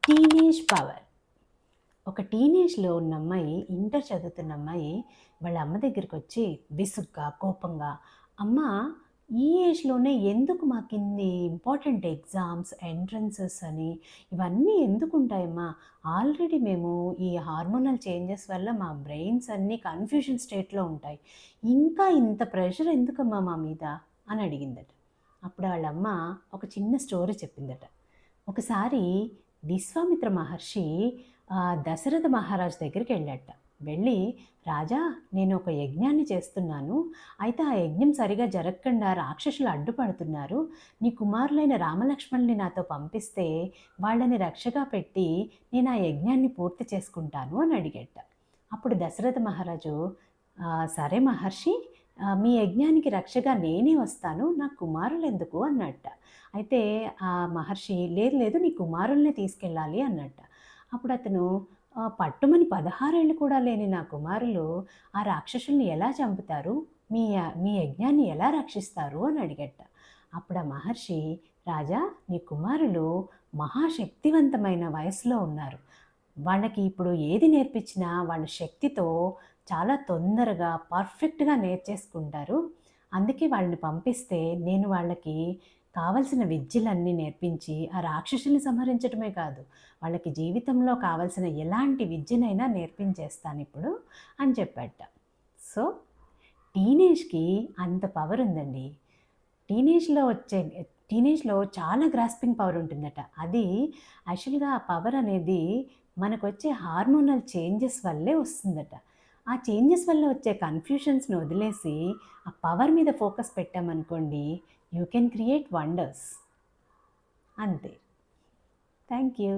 Teenage power. ఒక టీనేజ్‌లో ఉన్న అమ్మాయి, ఇంటర్ చదువుతున్న అమ్మాయి వాళ్ళ అమ్మ దగ్గరికొచ్చి విసుగ్గా, కోపంగా, "అమ్మ, ఈ ఏజ్‌లోనే ఎందుకు మాకిన్ని ఇంపార్టెంట్ ఎగ్జామ్స్, ఎంట్రన్సెస్ అని ఇవన్నీ ఎందుకుంటాయమ్మా? ఆల్రెడీ మేము ఈ హార్మోనల్ చేంజెస్ వల్ల మా బ్రెయిన్స్ అన్నీ కన్‌ఫ్యూజన్ స్టేట్‌లో ఉంటాయి. ఇంకా ఇంత ప్రెషర్ ఎందుకమ్మా మా మీద?" అని అడిగిందట. అప్పుడు వాళ్ళమ్మ ఒక చిన్న స్టోరీ చెప్పిందట. ఒకసారి విశ్వామిత్ర మహర్షి దశరథ మహారాజు దగ్గరికెళ్ళాడట. వెళ్ళి, "రాజా, నేను ఒక యజ్ఞాన్ని చేస్తున్నాను. అయితే ఆ యజ్ఞం సరిగా జరగకుండా రాక్షసులు అడ్డుపడుతున్నారు. నీ కుమారులైన రామలక్ష్మణుల్ని నాతో పంపిస్తే వాళ్ళని రక్షగా పెట్టి నేను ఆ యజ్ఞాన్ని పూర్తి చేసుకుంటాను" అని అడిగాడట. అప్పుడు దశరథ మహారాజు, "సరే మహర్షి, మీ యజ్ఞానికి రక్షగా నేనే వస్తాను. నా కుమారులెందుకు" అన్నట్ట. అయితే ఆ మహర్షి, "లేదు లేదు, నీ కుమారుల్నే తీసుకెళ్ళాలి" అన్నట్ట. అప్పుడతను, పట్టుమని 16 ఏళ్ళు కూడా లేని నా కుమారులు ఆ రాక్షసుల్ని ఎలా చంపుతారు? మీ యజ్ఞాన్ని ఎలా రక్షిస్తారు అని అడిగట. అప్పుడు ఆ మహర్షి, "రాజా, నీ కుమారులు మహాశక్తివంతమైన వయసులో ఉన్నారు. వాళ్ళకి ఇప్పుడు ఏది నేర్పించినా వాళ్ళ శక్తితో చాలా తొందరగా పర్ఫెక్ట్‌గా నేర్చేసుకుంటారు. అందుకే వాళ్ళని పంపిస్తే నేను వాళ్ళకి కావాల్సిన విద్యలన్నీ నేర్పించి, ఆ రాక్షసుల్ని సంహరించడమే కాదు, వాళ్ళకి జీవితంలో కావాల్సిన ఎలాంటి విద్యనైనా నేర్పించేస్తానిప్పుడు" అని చెప్పాడట. సో, టీనేజ్‌కి అంత పవర్ ఉందండి. టీనేజ్‌లో వచ్చే టీనేజ్‌లో చాలా గ్రాస్పింగ్ పవర్ ఉంటుందట. అది యాక్చువల్‌గా ఆ పవర్ అనేది మనకొచ్చే హార్మోనల్ చేంజెస్ వల్లే వస్తుందట. ఆ చేంజెస్ వల్ల వచ్చే కన్‌ఫ్యూషన్స్‌ని వదిలేసి, ఆ పవర్ మీద ఫోకస్ పెట్టామనుకోండి, యూ కెన్ క్రియేట్ వండర్స్. అంతే. Thank you.